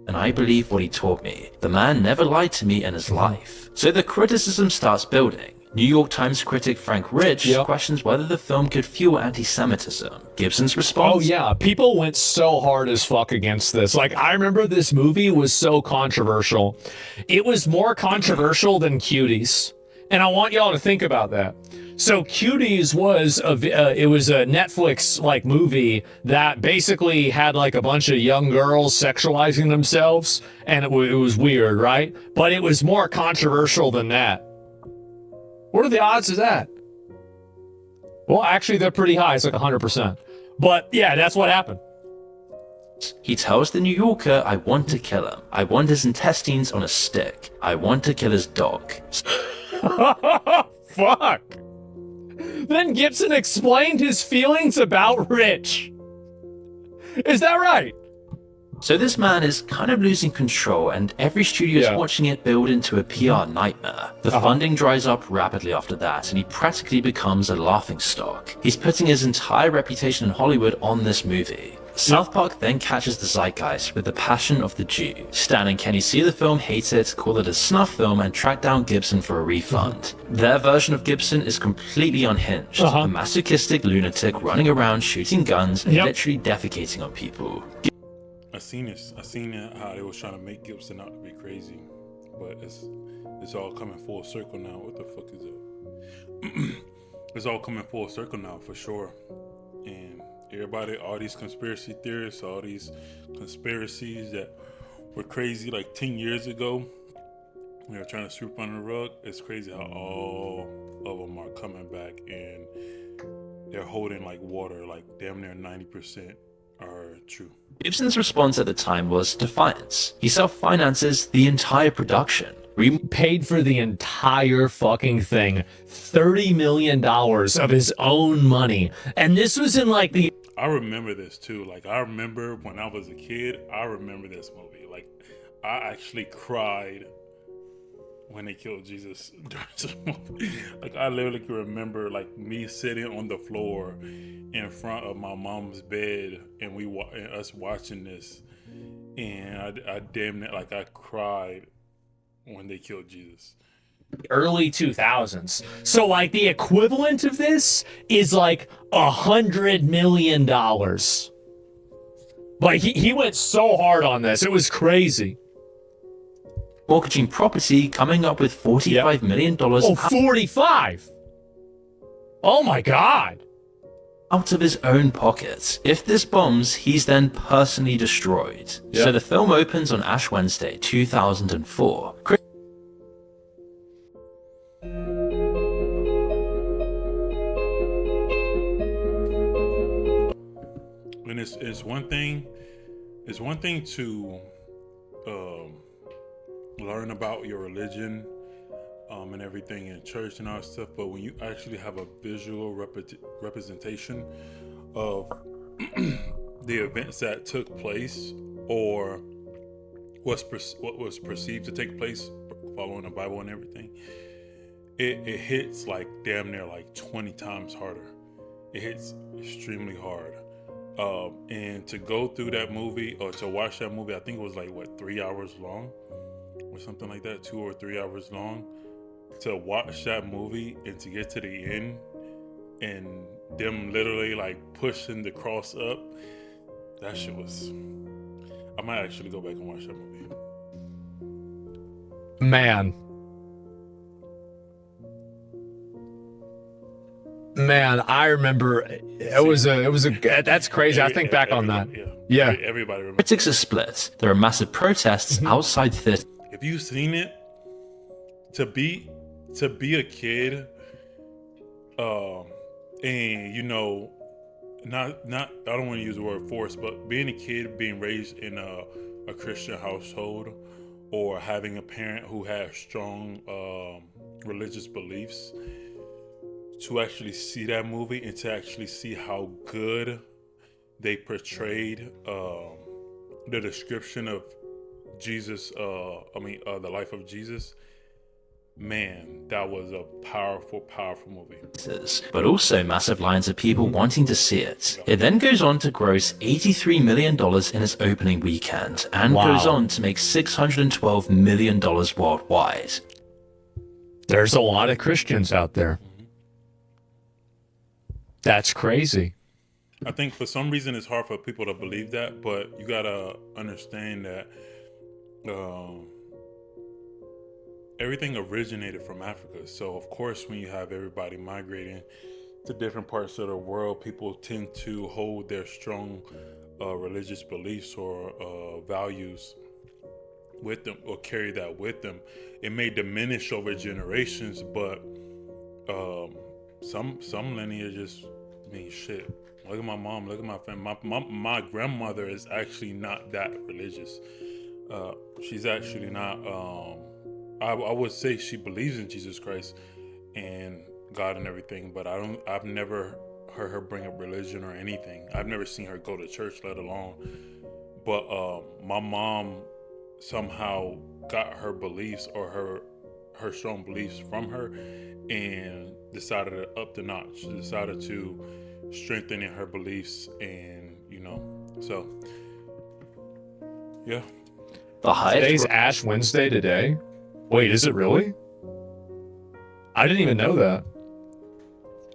and I believe what he taught me. The man never lied to me in his life. So the criticism starts building. New York Times critic Frank Rich questions whether the film could fuel anti-Semitism. Gibson's response? Oh yeah, people went so hard as fuck against this. Like, I remember this movie was so controversial. It was more controversial than Cuties. And I want y'all to think about that. So Cuties was a Netflix like movie that basically had like a bunch of young girls sexualizing themselves, and it was weird, right? But it was more controversial than that. What are the odds of that? Well, actually, they're pretty high. It's like 100%. But yeah, that's what happened. He tells the New Yorker, I want to kill him. I want his intestines on a stick. I want to kill his dog. Fuck. Then Gibson explained his feelings about Rich. Is that right? So this man is kind of losing control, and every studio is watching it build into a PR nightmare. The funding dries up rapidly after that, and he practically becomes a laughingstock. He's putting his entire reputation in Hollywood on this movie. South Park then catches the zeitgeist with The Passion of the Jew. Stan and Kenny see the film, hate it, call it a snuff film, and track down Gibson for a refund. Their version of Gibson is completely unhinged. A masochistic lunatic running around shooting guns and literally defecating on people. I seen how they was trying to make Gibson out to be crazy, but it's all coming full circle now. What the fuck is it? It's all coming full circle now for sure. And everybody, all these conspiracy theorists, all these conspiracies that were crazy like 10 years ago, we were trying to sweep under the rug. It's crazy how all of them are coming back and they're holding like water, like damn near 90% are true. Gibson's response at the time was defiance. He self-finances the entire production. Paid for the entire fucking thing. $30 million of his own money. And this was in like the... I remember this too. Like, I remember when I was a kid, I remember this movie. Like, I actually cried when they killed Jesus during this movie. Like, I literally can remember like me sitting on the floor in front of my mom's bed and us watching this, and I damn near, like, I cried when they killed Jesus. Early 2000s. So like the equivalent of this is like $100 million. Like he went so hard on this. It was crazy. Mortgaging property, coming up with $45 million. Oh, 45! Oh my God. Out of his own pocket. If this bombs, he's then personally destroyed. So the film opens on Ash Wednesday, 2004. And it's one thing to learn about your religion and everything in church and all that stuff, but when you actually have a visual representation of the events that took place or what was perceived to take place following the Bible and everything, it hits like damn near like 20 times harder. It hits extremely hard. And to go through that movie or to watch that movie, I think it was like 3 hours long or something like that, 2 or 3 hours long. To watch that movie and to get to the end and them literally like pushing the cross up, that shit was... I might actually go back and watch that movie. Man, I remember that's crazy. I think back on that. Yeah. Everybody remembers. Critics are split. There are massive protests outside theaters. If you've seen it, to be a kid, and you know, not I don't want to use the word forced, but being a kid, being raised in a Christian household, or having a parent who has strong religious beliefs, to actually see that movie and to actually see how good they portrayed the description of Jesus, the life of Jesus, man, that was a powerful, powerful movie. But also massive lines of people wanting to see it. It then goes on to gross $83 million in its opening weekend, and goes on to make $612 million worldwide. There's a lot of Christians out there. That's crazy. I think for some reason it's hard for people to believe that, but you gotta understand that everything originated from Africa. So of course, when you have everybody migrating to different parts of the world, people tend to hold their strong religious beliefs or values with them, or carry that with them. It may diminish over generations, but some lineages, I mean, shit. Look at my mom. Look at my family. My grandmother is actually not that religious. She's actually not. I would say she believes in Jesus Christ and God and everything, but I've never heard her bring up religion or anything. I've never seen her go to church, let alone. But my mom somehow got her beliefs or her strong beliefs from her, and decided to up the notch. She decided to strengthen in her beliefs, and so yeah. Today's Ash Wednesday today. Wait, is it really? I didn't even know that.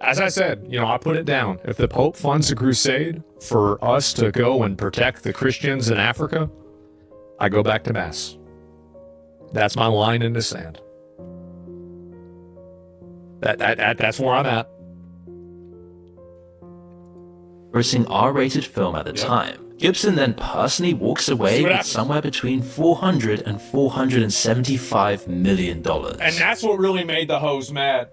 As I said, I put it down. If the Pope funds a crusade for us to go and protect the Christians in Africa, I go back to Mass. That's my line in the sand. That's where I'm at. Grossing R-rated film at the time. Gibson then personally walks away with somewhere between $400 and $475 million. And that's what really made the hoes mad.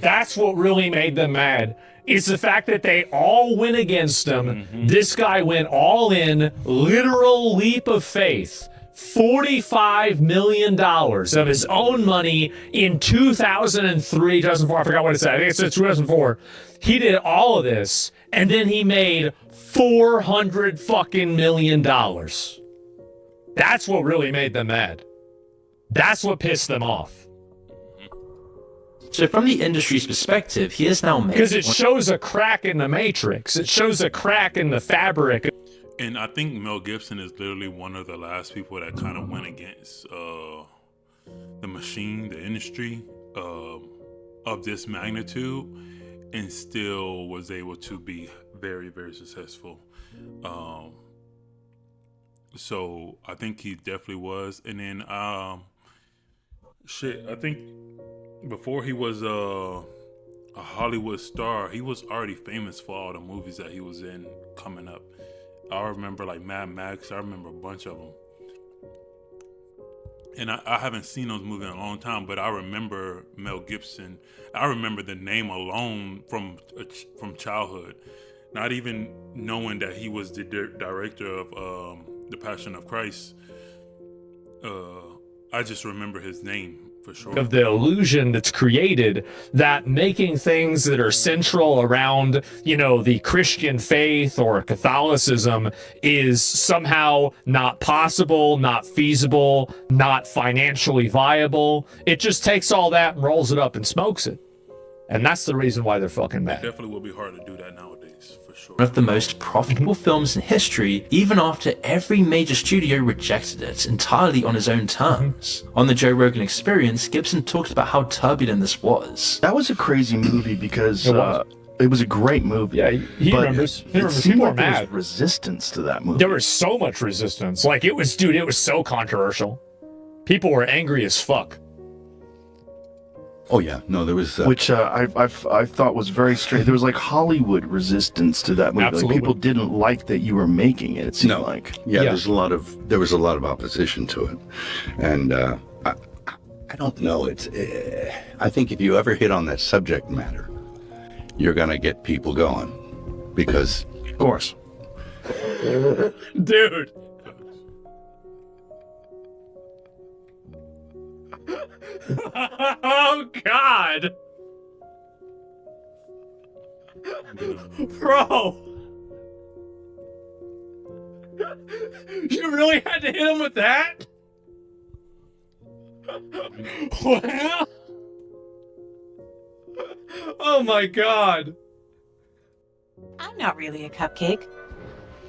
That's what really made them mad. Is the fact that they all went against him. Mm-hmm. This guy went all in, literal leap of faith. $45 million of his own money in 2003, 2004. I forgot what it said. I think it said 2004. He did all of this, and then he made $400 fucking million. That's what really made them mad. That's what pissed them off. So from the industry's perspective, he is now made... Because it shows a crack in the matrix. It shows a crack in the fabric. And I think Mel Gibson is literally one of the last people that kind of went against the machine, the industry of this magnitude, and still was able to be very, very successful. So I think he definitely was. And then, I think before he was a Hollywood star, he was already famous for all the movies that he was in coming up. I remember like Mad Max. I remember a bunch of them. And I haven't seen those movies in a long time, but I remember Mel Gibson. I remember the name alone from childhood. Not even knowing that he was the director of The Passion of Christ. I just remember his name. For sure. Of the illusion that's created that making things that are central around, the Christian faith or Catholicism is somehow not possible, not feasible, not financially viable. It just takes all that and rolls it up and smokes it. And that's the reason why they're fucking mad. It definitely will be hard to do that nowadays, for sure. One of the most profitable films in history, even after every major studio rejected it entirely on his own terms. On the Joe Rogan Experience, Gibson talked about how turbulent this was. That was a crazy movie because it was a great movie. Yeah, he remembers. It seemed like there was resistance to that movie. There was so much resistance. Like, it was so controversial. People were angry as fuck. Oh yeah, no, there was which I thought was very strange. There was like Hollywood resistance to that movie. Absolutely. Like, people didn't like that you were making it. It seemed like there was a lot of opposition to it, and I don't know. I think if you ever hit on that subject matter, you're gonna get people going, because of course, dude. Oh God, bro! You really had to hit him with that? Well, Oh my god. I'm not really a cupcake,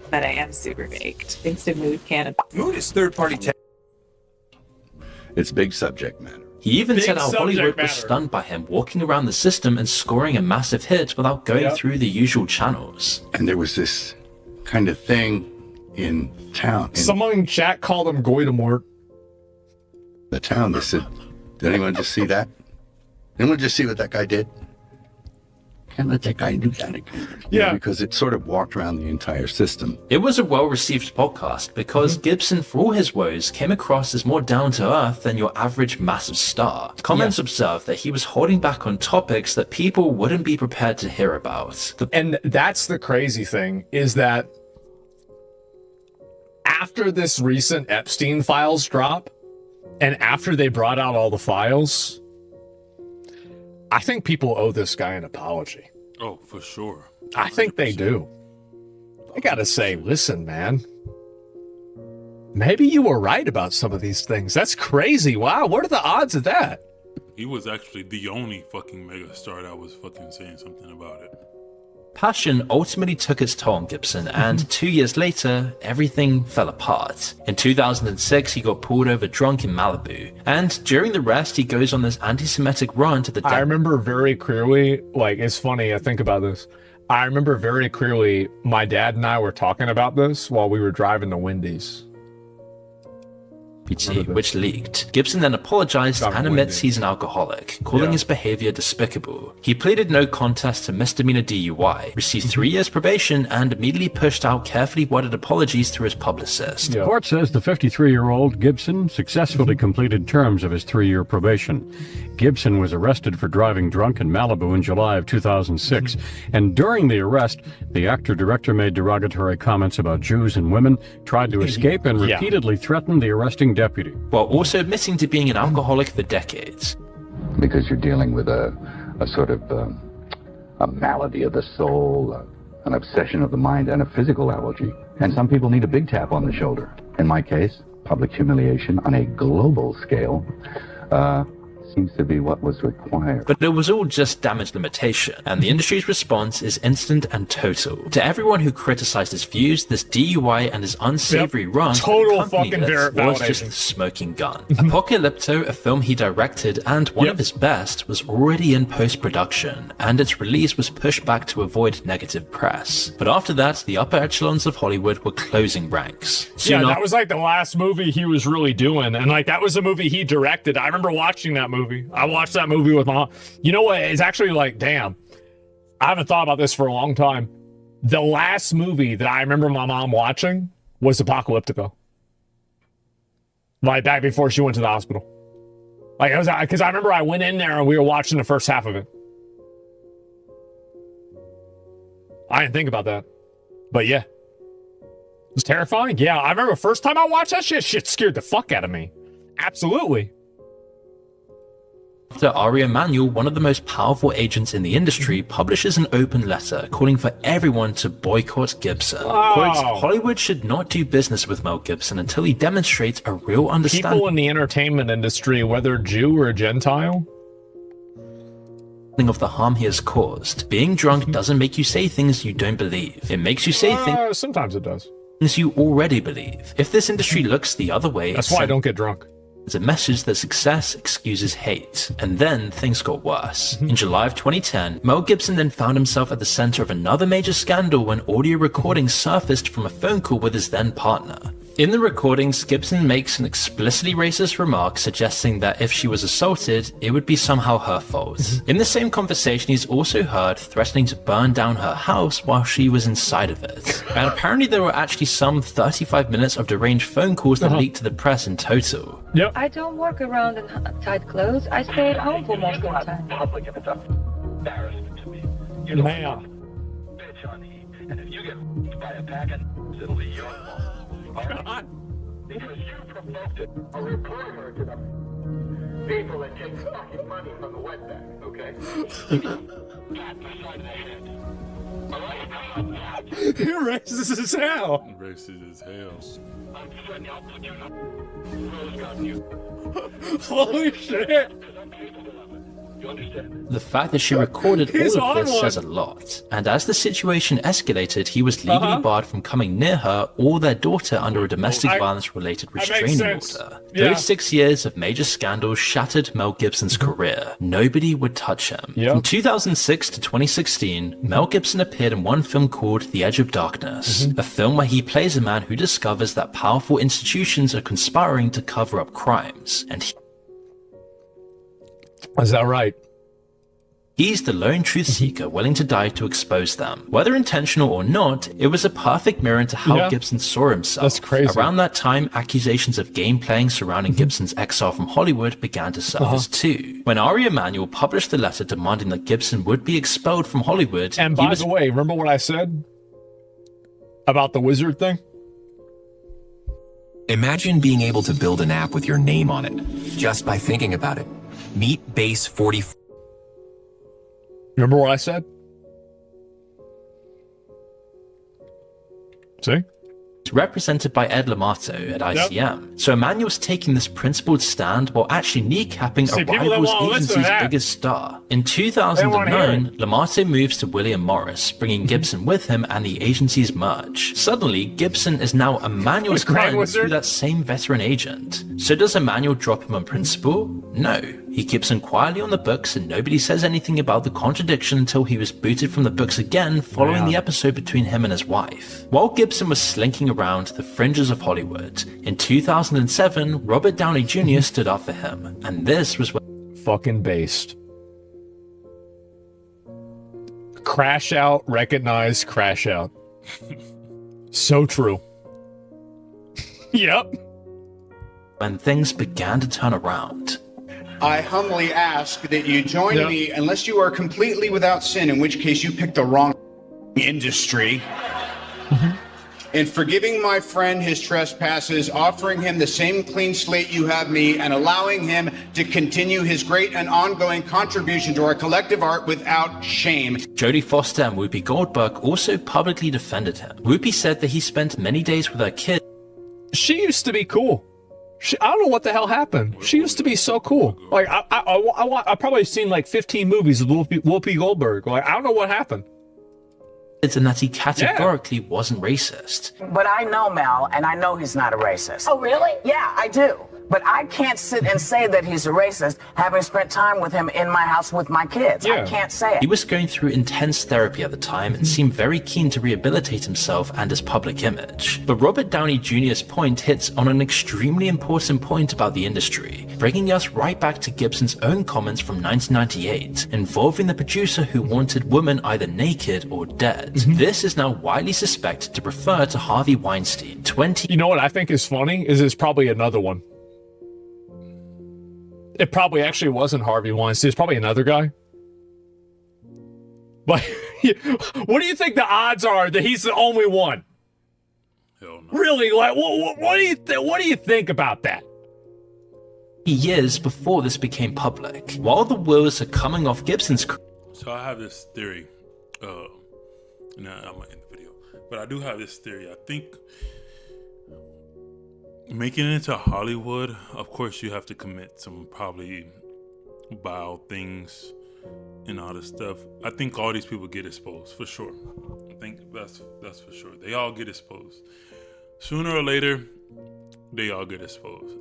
but I am super baked. Thanks to Mood Canada. Mood is third-party tech. It's big subject matter. He even Big said how subject Hollywood was matter. stunned by him walking around the system and scoring a massive hit without going through the usual channels. And there was this kind of thing in town. In Someone in chat called him Goitemort. the town, they said, did anyone just see that? Anyone just see what that guy did? Can't let that guy do that again. You know, because it sort of walked around the entire system. It was a well-received podcast because Gibson, for all his woes, came across as more down-to-earth than your average massive star. Comments observed that he was holding back on topics that people wouldn't be prepared to hear about. And that's the crazy thing, is that after this recent Epstein files drop, and after they brought out all the files, I think people owe this guy an apology. Oh, for sure. I think they do. I gotta say, listen, man. Maybe you were right about some of these things. That's crazy. Wow, what are the odds of that? He was actually the only fucking megastar that was fucking saying something about it. Passion ultimately took its toll on Gibson, and 2 years later, everything fell apart. In 2006, he got pulled over drunk in Malibu, and during the rest, he goes on this anti-Semitic run to the I remember very clearly, like, it's funny, I think about this. I remember very clearly my dad and I were talking about this while we were driving to Wendy's. deputy, which leaked. Gibson then apologized and admits he's an alcoholic, calling his behavior despicable. He pleaded no contest to misdemeanor DUI, received 3 years probation, and immediately pushed out carefully worded apologies through his publicist. The court says the 53-year-old Gibson successfully completed terms of his 3-year probation. Gibson was arrested for driving drunk in Malibu in July of 2006, and during the arrest, the actor-director made derogatory comments about Jews and women, tried to escape, and repeatedly threatened the arresting deputy. While also admitting to being an alcoholic for decades. Because you're dealing with a sort of a malady of the soul, an obsession of the mind, and a physical allergy. And some people need a big tap on the shoulder. In my case, public humiliation on a global scale seems to be what was required. But it was all just damage limitation, and the industry's response is instant and total. To everyone who criticized his views, this DUI and his unsavory run Total accompanied fucking it was validation. just the smoking gun. Apocalypto, a film he directed and one of his best, was already in post-production, and its release was pushed back to avoid negative press. But after that, the upper echelons of Hollywood were closing ranks. Soon that was like the last movie he was really doing, and like that was a movie he directed. I remember watching that movie. I watched that movie with my mom. You know what? It's actually like, damn, I haven't thought about this for a long time. The last movie that I remember my mom watching was Apocalyptico. Like back before she went to the hospital. Like it was because I remember I went in there and we were watching the first half of it. I didn't think about that, but yeah, it was terrifying. Yeah, I remember first time I watched that shit scared the fuck out of me. Absolutely. After Ari Emanuel, one of the most powerful agents in the industry, publishes an open letter calling for everyone to boycott Gibson. Quote, Hollywood should not do business with Mel Gibson until he demonstrates a real understanding People in the entertainment industry, whether Jew or Gentile, of the harm he has caused. Being drunk doesn't make you say things you don't believe. It makes you say sometimes it does. things you already believe. If this industry looks the other way, That's why I don't get drunk. It's a message that success excuses hate. And then things got worse. In July of 2010, Mel Gibson then found himself at the center of another major scandal when audio recordings surfaced from a phone call with his then partner. In the recordings, Gibson makes an explicitly racist remark suggesting that if she was assaulted, it would be somehow her fault. In the same conversation, he's also heard threatening to burn down her house while she was inside of it. And apparently there were actually some 35 minutes of deranged phone calls that leaked to the press in total. Yep. I don't work around in tight clothes. I stay at home for most of the time. Embarrassment to me. You don't bitch on me, and if you get by a packet, it'll be your fault. God. Because you provoked it. A reporter to the people that take fucking money from the wetback, okay? Pat the side of the head. All right? He racist as hell. Racist as hell. I'm threatening, I'll put you in a rose garden, you. Holy shit. Because I'm capable of it. You understand? The fact that she recorded He's all of on this one. says a lot. And as the situation escalated, he was legally barred from coming near her or their daughter under a domestic violence-related makes restraining sense. order. Yeah. Those 6 years of major scandals shattered Mel Gibson's career. Nobody would touch him. Yep. From 2006 to 2016, Mel Gibson appeared in one film called The Edge of Darkness, a film where he plays a man who discovers that powerful institutions are conspiring to cover up crimes, and Is that right? he's the lone truth seeker willing to die to expose them. Whether intentional or not, it was a perfect mirror into how Yeah. Gibson saw himself. That's crazy. Around that time, accusations of game playing surrounding Gibson's exile from Hollywood began to surface too. When Ari Emanuel published the letter demanding that Gibson would be expelled from Hollywood, And he by was the way, remember what I said about the wizard thing? Imagine being able to build an app with your name on it, just by thinking about it. Meet Base 44. Remember what I said? See? represented by Ed Lamato at ICM. So Emanuel's taking this principled stand while actually kneecapping See, a people that rival's won't listen to agency's that. biggest star. In wanna hear 2009, Lamato moves to William Morris, bringing Gibson with him, and the agencies merge. Suddenly, Gibson is now Emanuel's Crime client Wizard? through that same veteran agent. So does Emanuel drop him on principle? No. He keeps him quietly on the books, and nobody says anything about the contradiction until he was booted from the books again following the episode between him and his wife. While Gibson was slinking around the fringes of Hollywood, in 2007, Robert Downey Jr. stood up for him, and this was when Fucking based. Crash out, recognize, crash out. So true. Yep. things began to turn around. I humbly ask that you join Yeah. me, unless you are completely without sin, in which case you picked the wrong industry, in forgiving my friend his trespasses, offering him the same clean slate you have me, and allowing him to continue his great and ongoing contribution to our collective art without shame. Jodie Foster and Whoopi Goldberg also publicly defended him. Whoopi said that he spent many days with her kids. She used to be cool. I don't know what the hell happened. She used to be so cool. Like I probably seen like 15 movies with Whoopi Goldberg. Like I don't know what happened. And that he categorically wasn't racist. But I know Mel, and I know he's not a racist. Oh, really? Yeah, I do. But I can't sit and say that he's a racist, having spent time with him in my house with my kids. I can't say it. He was going through intense therapy at the time and seemed very keen to rehabilitate himself and his public image. But Robert Downey Jr.'s point hits on an extremely important point about the industry, bringing us right back to Gibson's own comments from 1998, involving the producer who wanted women either naked or dead. This is now widely suspected to refer to Harvey Weinstein. You know what I think is funny is it's probably another one. It probably actually wasn't Harvey Weinstein. It's probably another guy. But what do you think the odds are that he's the only one? Hell no. Really? Like, what do you think about that? Years before this became public, while the wheels are coming off Gibson's. So I have this theory. Now I'm gonna end the video, but I do have this theory. I think making it into Hollywood, of course, you have to commit some probably vile things and all this stuff. I think all these people get exposed for sure. I think that's for sure. They all get exposed. Sooner or later, they all get exposed.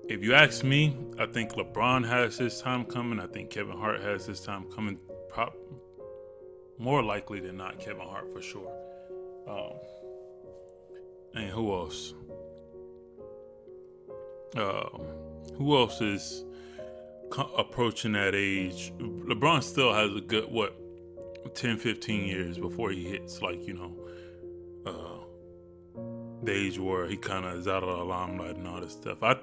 If you ask me, I think LeBron has his time coming. I think Kevin Hart has his time coming. More likely than not, Kevin Hart for sure. And who else? Who else is approaching that age? LeBron still has a good, 10, 15 years before he hits, the age where he kind of is out of the limelight and all this stuff. I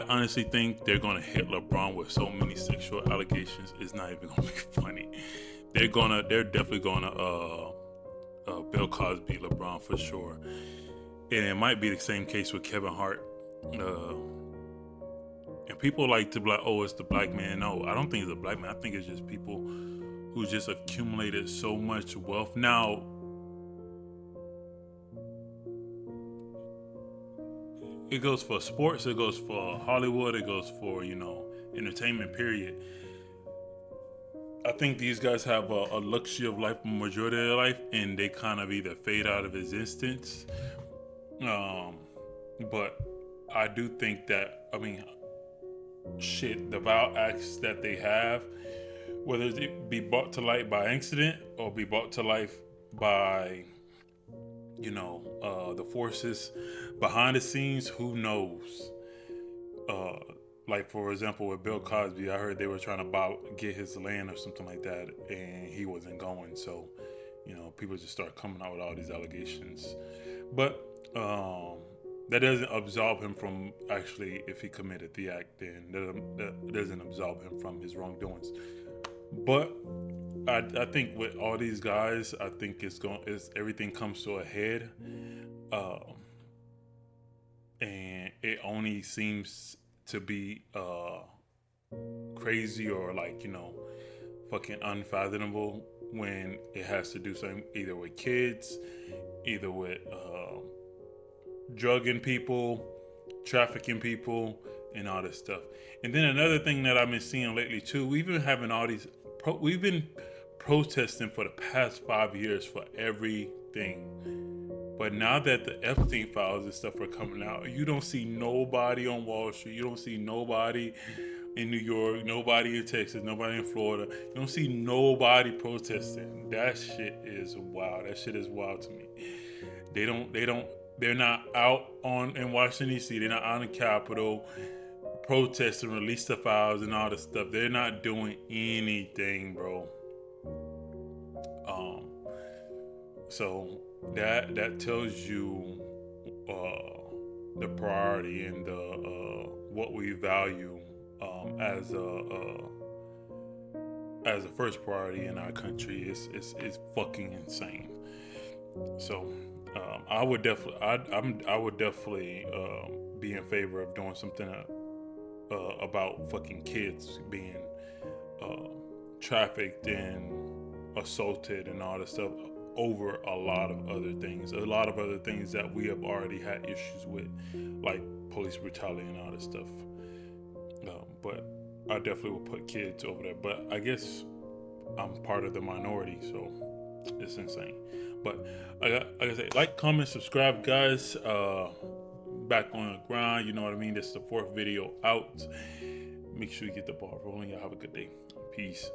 honestly think they're going to hit LeBron with so many sexual allegations, it's not even going to be funny. They're definitely going to Bill Cosby, LeBron for sure. And it might be the same case with Kevin Hart. And people like to be like, oh, it's the black man. No, I don't think it's a black man. I think it's just people who just accumulated so much wealth. Now, it goes for sports, it goes for Hollywood, it goes for, entertainment, period. I think these guys have a luxury of life majority of their life, and they kind of either fade out of existence. But I do think that, I mean, shit, the vile acts that they have, whether it be brought to light by accident or be brought to life by, you know, the forces behind the scenes, who knows? Like, for example, with Bill Cosby, I heard they were trying to get his land or something like that, and he wasn't going. So, you know, people just start coming out with all these allegations. But that doesn't absolve him from actually, if he committed the act, then that doesn't absolve him from his wrongdoings. But I think with all these guys, I think everything comes to a head, and it only seems to be crazy or, like, you know, fucking unfathomable when it has to do something either with kids, either with drugging people, trafficking people, and all this stuff. And then another thing that I've been seeing lately too, we've been protesting for the past 5 years for everything. But now that the Epstein files and stuff are coming out, you don't see nobody on Wall Street. You don't see nobody in New York, nobody in Texas, nobody in Florida. You don't see nobody protesting. That shit is wild. That shit is wild to me. They're not out in Washington, D.C. They're not out in the Capitol protesting, release the files and all this stuff. They're not doing anything, bro. So that tells you the priority and the what we value as a first priority in our country is fucking insane. So I would definitely be in favor of doing something about fucking kids being trafficked and assaulted and all this stuff, over a lot of other things that we have already had issues with, like police brutality and all this stuff. But I definitely would put kids over there. But I guess I'm part of the minority, so it's insane. But like I say, like, comment, subscribe, guys. Back on the grind, you know what I mean? This is the 4th video out. Make sure you get the ball rolling. Y'all have a good day. Peace.